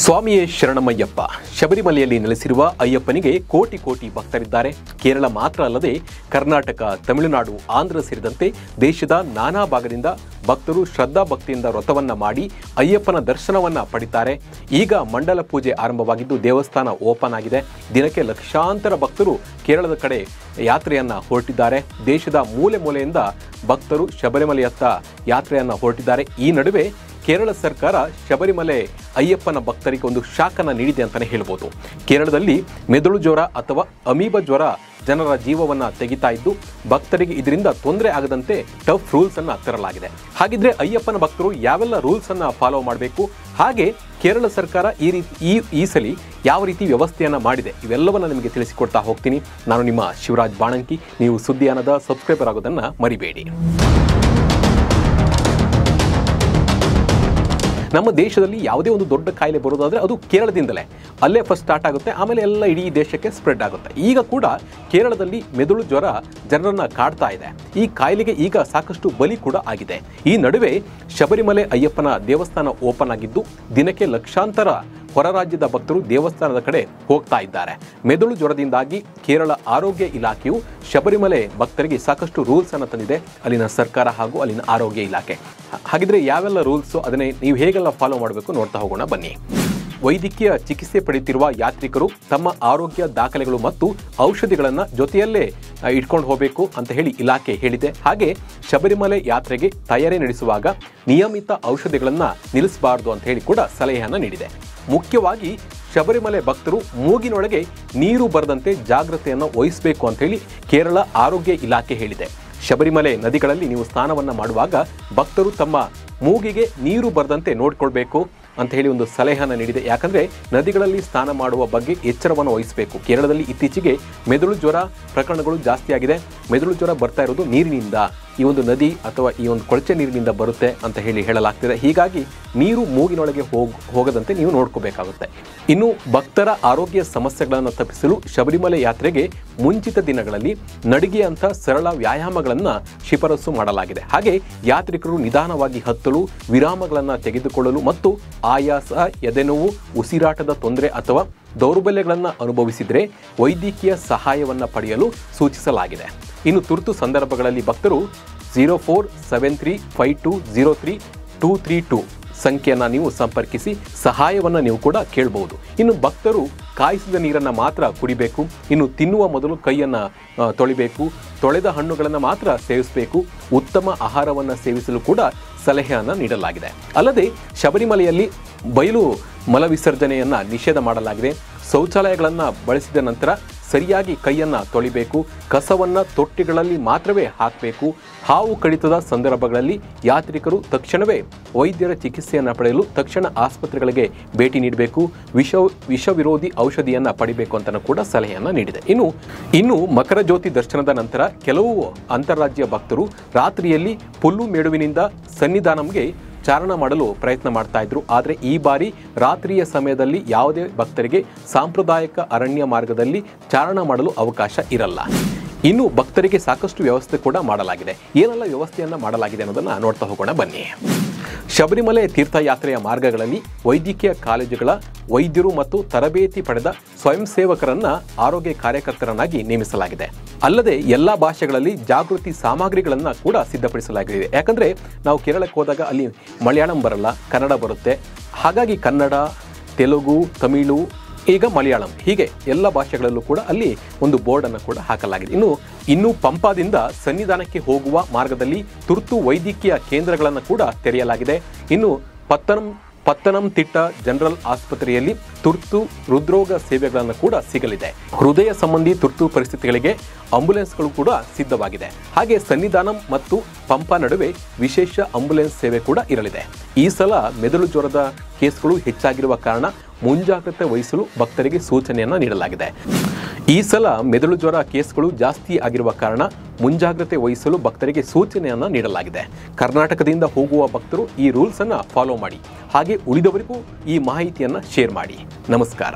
ಸ್ವಾಮಿಯೇ ಶರಣಮಯ್ಯಪ್ಪ. ಶಬರಿಮಲೆಯಲ್ಲಿ ನೆಲೆಸಿರುವ ಅಯ್ಯಪ್ಪನಿಗೆ ಕೋಟಿ ಕೋಟಿ ಭಕ್ತರಿದ್ದಾರೆ. ಕೇರಳ ಮಾತ್ರ ಅಲ್ಲದೆ ಕರ್ನಾಟಕ, ತಮಿಳುನಾಡು, ಆಂಧ್ರ ಸೇರಿದಂತೆ ದೇಶದ ನಾನಾ ಭಾಗದಿಂದ ಭಕ್ತರು ಶ್ರದ್ಧಾ ಭಕ್ತಿಯಿಂದ ವ್ರತವನ್ನ ಮಾಡಿ ಅಯ್ಯಪ್ಪನ ದರ್ಶನವನ್ನ ಪಡಿತಾರೆ. ಈಗ ಮಂಡಲ ಪೂಜೆ ಆರಂಭವಾಗಿದ್ದು ದೇವಸ್ಥಾನ ಓಪನ್ ಆಗಿದೆ. ದಿನಕ್ಕೆ ಲಕ್ಷಾಂತರ ಭಕ್ತರು ಕೇರಳದ ಕಡೆ ಯಾತ್ರೆಯನ್ನ ಹೊರಟಿದ್ದಾರೆ. ದೇಶದ ಮೂಲೆ ಮೂಲೆಯಿಂದ ಭಕ್ತರು ಶಬರಿಮಲೆಯತ್ತ ಯಾತ್ರೆಯನ್ನ ಹೊರಟಿದ್ದಾರೆ. ಈ ನಡುವೆ ಕೇರಳ ಸರ್ಕಾರ ಶಬರಿಮಲೆ ಅಯ್ಯಪ್ಪನ ಭಕ್ತರಿಗೆ ಒಂದು ಶಾಕನ್ನ ನೀಡಿದೆ ಅಂತಲೇ ಹೇಳ್ಬೋದು. ಕೇರಳದಲ್ಲಿ ಮೆದುಳು ಜ್ವರ ಅಥವಾ ಅಮೀಬಾ ಜ್ವರ ಜನರ ಜೀವವನ್ನು ತೆಗಿತಾ ಇದ್ದು ಭಕ್ತರಿಗೆ ಇದರಿಂದ ತೊಂದರೆ ಆಗದಂತೆ ಟಫ್ ರೂಲ್ಸ್ ಅನ್ನು ತರಲಾಗಿದೆ. ಹಾಗಿದ್ರೆ ಅಯ್ಯಪ್ಪನ ಭಕ್ತರು ಯಾವೆಲ್ಲ ರೂಲ್ಸ್ ಅನ್ನು ಫಾಲೋ ಮಾಡಬೇಕು, ಹಾಗೆ ಕೇರಳ ಸರ್ಕಾರ ಈ ಸಲ ಯಾವ ರೀತಿ ವ್ಯವಸ್ಥೆಯನ್ನು ಮಾಡಿದೆ, ಇವೆಲ್ಲವನ್ನ ನಿಮಗೆ ತಿಳಿಸಿಕೊಡ್ತಾ ಹೋಗ್ತೀನಿ. ನಾನು ನಿಮ್ಮ ಶಿವರಾಜ್ ಬಾಣಂಕಿ. ನೀವು ಸುದ್ದಿಯಾನದ ಸಬ್ಸ್ಕ್ರೈಬರ್ ಆಗೋದನ್ನು ಮರಿಬೇಡಿ. ನಮ್ಮ ದೇಶದಲ್ಲಿ ಯಾವುದೇ ಒಂದು ದೊಡ್ಡ ಕಾಯಿಲೆ ಬರೋದಾದರೆ ಅದು ಕೇರಳದಿಂದಲೇ, ಅಲ್ಲೇ ಫಸ್ಟ್ ಸ್ಟಾರ್ಟ್ ಆಗುತ್ತೆ, ಆಮೇಲೆ ಎಲ್ಲ ಇಡೀ ದೇಶಕ್ಕೆ ಸ್ಪ್ರೆಡ್ ಆಗುತ್ತೆ. ಈಗ ಕೂಡ ಕೇರಳದಲ್ಲಿ ಮೆದುಳು ಜ್ವರ ಜನರನ್ನು ಕಾಡ್ತಾ ಇದೆ. ಈ ಕಾಯಿಲೆಗೆ ಈಗ ಸಾಕಷ್ಟು ಬಲಿ ಕೂಡ ಆಗಿದೆ. ಈ ನಡುವೆ ಶಬರಿಮಲೆ ಅಯ್ಯಪ್ಪನ ದೇವಸ್ಥಾನ ಓಪನ್ ಆಗಿದ್ದು ದಿನಕ್ಕೆ ಲಕ್ಷಾಂತರ ಹೊರ ರಾಜ್ಯದ ಭಕ್ತರು ದೇವಸ್ಥಾನದ ಕಡೆ ಹೋಗ್ತಾ ಇದ್ದಾರೆ. ಮೆದುಳು ಜ್ವರದಿಂದಾಗಿ ಕೇರಳ ಆರೋಗ್ಯ ಇಲಾಖೆಯು ಶಬರಿಮಲೆ ಭಕ್ತರಿಗೆ ಸಾಕಷ್ಟು ರೂಲ್ಸ್ ಅನ್ನು ತಂದಿದೆ, ಅಲ್ಲಿನ ಸರ್ಕಾರ ಹಾಗೂ ಅಲ್ಲಿನ ಆರೋಗ್ಯ ಇಲಾಖೆ. ಹಾಗಿದ್ರೆ ಯಾವೆಲ್ಲ ರೂಲ್ಸು, ಅದನ್ನೇ ನೀವು ಹೇಗೆಲ್ಲ ಫಾಲೋ ಮಾಡಬೇಕು ನೋಡ್ತಾ ಹೋಗೋಣ ಬನ್ನಿ. ವೈದ್ಯಕೀಯ ಚಿಕಿತ್ಸೆ ಪಡೆಯುತ್ತಿರುವ ಯಾತ್ರಿಕರು ತಮ್ಮ ಆರೋಗ್ಯ ದಾಖಲೆಗಳು ಮತ್ತು ಔಷಧಿಗಳನ್ನು ಜೊತೆಯಲ್ಲೇ ಇಟ್ಕೊಂಡು ಹೋಗಬೇಕು ಅಂತ ಹೇಳಿ ಇಲಾಖೆ ಹೇಳಿದೆ. ಹಾಗೆ ಶಬರಿಮಲೆ ಯಾತ್ರೆಗೆ ತಯಾರಿ ನಡೆಸುವಾಗ ನಿಯಮಿತ ಔಷಧಿಗಳನ್ನು ನಿಲ್ಲಿಸಬಾರದು ಅಂತ ಹೇಳಿ ಕೂಡ ಸಲಹೆಯನ್ನು ನೀಡಿದೆ. ಮುಖ್ಯವಾಗಿ ಶಬರಿಮಲೆ ಭಕ್ತರು ಮೂಗಿನೊಳಗೆ ನೀರು ಬರದಂತೆ ಜಾಗ್ರತೆಯನ್ನು ವಹಿಸಬೇಕು ಅಂತ ಹೇಳಿ ಕೇರಳ ಆರೋಗ್ಯ ಇಲಾಖೆ ಹೇಳಿದೆ. ಶಬರಿಮಲೆ ನದಿಗಳಲ್ಲಿ ನೀವು ಸ್ನಾನವನ್ನು ಮಾಡುವಾಗ ಭಕ್ತರು ತಮ್ಮ ಮೂಗಿಗೆ ನೀರು ಬರದಂತೆ ನೋಡಿಕೊಳ್ಬೇಕು ಅಂತ ಹೇಳಿ ಒಂದು ಸಲಹೆಯನ್ನು ನೀಡಿದೆ. ಯಾಕಂದರೆ ನದಿಗಳಲ್ಲಿ ಸ್ನಾನ ಮಾಡುವ ಬಗ್ಗೆ ಎಚ್ಚರವನ್ನು ವಹಿಸಬೇಕು. ಕೇರಳದಲ್ಲಿ ಇತ್ತೀಚೆಗೆ ಮೆದುಳು ಜ್ವರ ಪ್ರಕರಣಗಳು ಜಾಸ್ತಿ ಆಗಿದೆ. ಮೆದುಳು ಜ್ವರ ಬರ್ತಾ ಇರೋದು ನೀರಿನಿಂದ, ಈ ಒಂದು ನದಿ ಅಥವಾ ಈ ಒಂದು ಕೊಳಚೆ ನೀರಿನಿಂದ ಬರುತ್ತೆ ಅಂತ ಹೇಳಲಾಗ್ತಿದೆ. ಹೀಗಾಗಿ ನೀರು ಮೂಗಿನೊಳಗೆ ಹೋಗದಂತೆ ನೀವು ನೋಡ್ಕೋಬೇಕಾಗುತ್ತೆ. ಇನ್ನು ಭಕ್ತರ ಆರೋಗ್ಯ ಸಮಸ್ಯೆಗಳನ್ನು ತಪ್ಪಿಸಲು ಶಬರಿಮಲೆ ಯಾತ್ರೆಗೆ ಮುಂಚಿತ ದಿನಗಳಲ್ಲಿ ನಡಿಗೆ ಅಂತ ಸರಳ ವ್ಯಾಯಾಮಗಳನ್ನು ಶಿಫಾರಸು ಮಾಡಲಾಗಿದೆ. ಹಾಗೆ ಯಾತ್ರಿಕರು ನಿಧಾನವಾಗಿ ಹತ್ತಲು, ವಿರಾಮಗಳನ್ನು ತೆಗೆದುಕೊಳ್ಳಲು ಮತ್ತು ಆಯಾಸ, ಎದೆನೋವು, ಉಸಿರಾಟದ ತೊಂದರೆ ಅಥವಾ ದೌರ್ಬಲ್ಯಗಳನ್ನು ಅನುಭವಿಸಿದರೆ ವೈದ್ಯಕೀಯ ಸಹಾಯವನ್ನು ಪಡೆಯಲು ಸೂಚಿಸಲಾಗಿದೆ. ಇನ್ನು ತುರ್ತು ಸಂದರ್ಭಗಳಲ್ಲಿ ಭಕ್ತರು 0473520322 ಸಂಖ್ಯೆಯನ್ನು ನೀವು ಸಂಪರ್ಕಿಸಿ ಸಹಾಯವನ್ನು ನೀವು ಕೂಡ ಕೇಳಬಹುದು. ಇನ್ನು ಭಕ್ತರು ಕಾಯಿಸಿದ ನೀರನ್ನು ಮಾತ್ರ ಕುಡಿಬೇಕು. ಇನ್ನು ತಿನ್ನುವ ಮೊದಲು ಕೈಯನ್ನು ತೊಳಿಬೇಕು. ತೊಳೆದ ಹಣ್ಣುಗಳನ್ನು ಮಾತ್ರ ಸೇವಿಸಬೇಕು. ಉತ್ತಮ ಆಹಾರವನ್ನು ಸೇವಿಸಲು ಕೂಡ ಸಲಹೆಯನ್ನು ನೀಡಲಾಗಿದೆ. ಅಲ್ಲದೆ ಶಬರಿಮಲೆಯಲ್ಲಿ ಬಯಲು ಮಲ ವಿಸರ್ಜನೆಯನ್ನು ನಿಷೇಧ ಮಾಡಲಾಗಿದೆ. ಶೌಚಾಲಯಗಳನ್ನು ಬಳಸಿದ ನಂತರ ಸರಿಯಾಗಿ ಕೈಯನ್ನು ತೊಳಿಬೇಕು. ಕಸವನ್ನು ತೊಟ್ಟಿಗಳಲ್ಲಿ ಮಾತ್ರವೇ ಹಾಕಬೇಕು. ಹಾವು ಕಡಿತದ ಸಂದರ್ಭಗಳಲ್ಲಿ ಯಾತ್ರಿಕರು ತಕ್ಷಣವೇ ವೈದ್ಯರ ಚಿಕಿತ್ಸೆಯನ್ನು ಪಡೆಯಲು ತಕ್ಷಣ ಆಸ್ಪತ್ರೆಗಳಿಗೆ ಭೇಟಿ ನೀಡಬೇಕು. ವಿಷ ವಿರೋಧಿ ಔಷಧಿಯನ್ನು ಪಡಿಬೇಕು ಅಂತ ಕೂಡ ಸಲಹೆಯನ್ನು ನೀಡಿದೆ. ಇನ್ನು ಮಕರ ಜ್ಯೋತಿ ದರ್ಶನದ ನಂತರ ಕೆಲವು ಅಂತಾರಾಜ್ಯ ಭಕ್ತರು ರಾತ್ರಿಯಲ್ಲಿ ಪುಲ್ಲು ಮೇಡುವಿನಿಂದ ಸನ್ನಿಧಾನಂಗೆ ಚಾರಣ ಮಾಡಲು ಪ್ರಯತ್ನ ಮಾಡ್ತಾ ಇದ್ರು. ಆದರೆ ಈ ಬಾರಿ ರಾತ್ರಿಯ ಸಮಯದಲ್ಲಿ ಯಾವುದೇ ಭಕ್ತರಿಗೆ ಸಾಂಪ್ರದಾಯಿಕ ಅರಣ್ಯ ಮಾರ್ಗದಲ್ಲಿ ಚಾರಣ ಮಾಡಲು ಅವಕಾಶ ಇರಲ್ಲ. ಇನ್ನು ಭಕ್ತರಿಗೆ ಸಾಕಷ್ಟು ವ್ಯವಸ್ಥೆ ಕೂಡ ಮಾಡಲಾಗಿದೆ. ಏನೆಲ್ಲ ವ್ಯವಸ್ಥೆಯನ್ನು ಮಾಡಲಾಗಿದೆ ಅನ್ನೋದನ್ನು ನೋಡ್ತಾ ಹೋಗೋಣ ಬನ್ನಿ. ಶಬರಿಮಲೆ ತೀರ್ಥಯಾತ್ರೆಯ ಮಾರ್ಗಗಳಲ್ಲಿ ವೈದ್ಯಕೀಯ ಕಾಲೇಜುಗಳ ವೈದ್ಯರು ಮತ್ತು ತರಬೇತಿ ಪಡೆದ ಸ್ವಯಂ ಸೇವಕರನ್ನು ಆರೋಗ್ಯ ಕಾರ್ಯಕರ್ತರನ್ನಾಗಿ ನೇಮಿಸಲಾಗಿದೆ. ಅಲ್ಲದೆ ಎಲ್ಲ ಭಾಷೆಗಳಲ್ಲಿ ಜಾಗೃತಿ ಸಾಮಗ್ರಿಗಳನ್ನು ಕೂಡ ಸಿದ್ಧಪಡಿಸಲಾಗಿದೆ. ಯಾಕಂದರೆ ನಾವು ಕೇರಳಕ್ಕೆ ಹೋದಾಗ ಅಲ್ಲಿ ಮಲಯಾಳಂ ಬರಲ್ಲ, ಕನ್ನಡ ಬರುತ್ತೆ. ಹಾಗಾಗಿ ಕನ್ನಡ, ತೆಲುಗು, ತಮಿಳು, ಈಗ ಮಲಯಾಳಂ, ಹೀಗೆ ಎಲ್ಲ ಭಾಷೆಗಳಲ್ಲೂ ಕೂಡ ಅಲ್ಲಿ ಒಂದು ಬೋರ್ಡನ್ನು ಕೂಡ ಹಾಕಲಾಗಿದೆ. ಇನ್ನು ಪಂಪಾದಿಂದ ಸನ್ನಿಧಾನಕ್ಕೆ ಹೋಗುವ ಮಾರ್ಗದಲ್ಲಿ ತುರ್ತು ವೈದ್ಯಕೀಯ ಕೇಂದ್ರಗಳನ್ನು ಕೂಡ ತೆರೆಯಲಾಗಿದೆ. ಇನ್ನು ಪತ್ತನಂತಿಟ್ಟ ಜನರಲ್ ಆಸ್ಪತ್ರೆಯಲ್ಲಿ ತುರ್ತು ಹೃದ್ರೋಗ ಸೇವೆಗಳನ್ನು ಕೂಡ ಸಿಗಲಿದೆ. ಹೃದಯ ಸಂಬಂಧಿ ತುರ್ತು ಪರಿಸ್ಥಿತಿಗಳಿಗೆ ಆಂಬ್ಯುಲೆನ್ಸ್ಗಳು ಕೂಡ ಸಿದ್ಧವಾಗಿದೆ. ಹಾಗೆ ಸನ್ನಿಧಾನಂ ಮತ್ತು ಪಂಪಾ ನಡುವೆ ವಿಶೇಷ ಆಂಬ್ಯುಲೆನ್ಸ್ ಸೇವೆ ಕೂಡ ಇರಲಿದೆ. ಈ ಸಲ ಮೆದುಳು ಜ್ವರದ ಕೇಸ್ಗಳು ಹೆಚ್ಚಾಗಿರುವ ಕಾರಣ ಮುಂಜಾಗ್ರತೆ ವಹಿಸಲು ಭಕ್ತರಿಗೆ ಸೂಚನೆಯನ್ನು ನೀಡಲಾಗಿದೆ. ಈ ಸಲ ಮೆದುಳು ಜ್ವರ ಕೇಸ್ಗಳು ಜಾಸ್ತಿ ಆಗಿರುವ ಕಾರಣ ಮುಂಜಾಗ್ರತೆ ವಹಿಸಲು ಭಕ್ತರಿಗೆ ಸೂಚನೆಯನ್ನು ನೀಡಲಾಗಿದೆ. ಕರ್ನಾಟಕದಿಂದ ಹೋಗುವ ಭಕ್ತರು ಈ ರೂಲ್ಸ್ ಅನ್ನು ಫಾಲೋ ಮಾಡಿ. ಹಾಗೆ ಉಳಿದವರಿಗೂ ಈ ಮಾಹಿತಿಯನ್ನು ಶೇರ್ ಮಾಡಿ. ನಮಸ್ಕಾರ.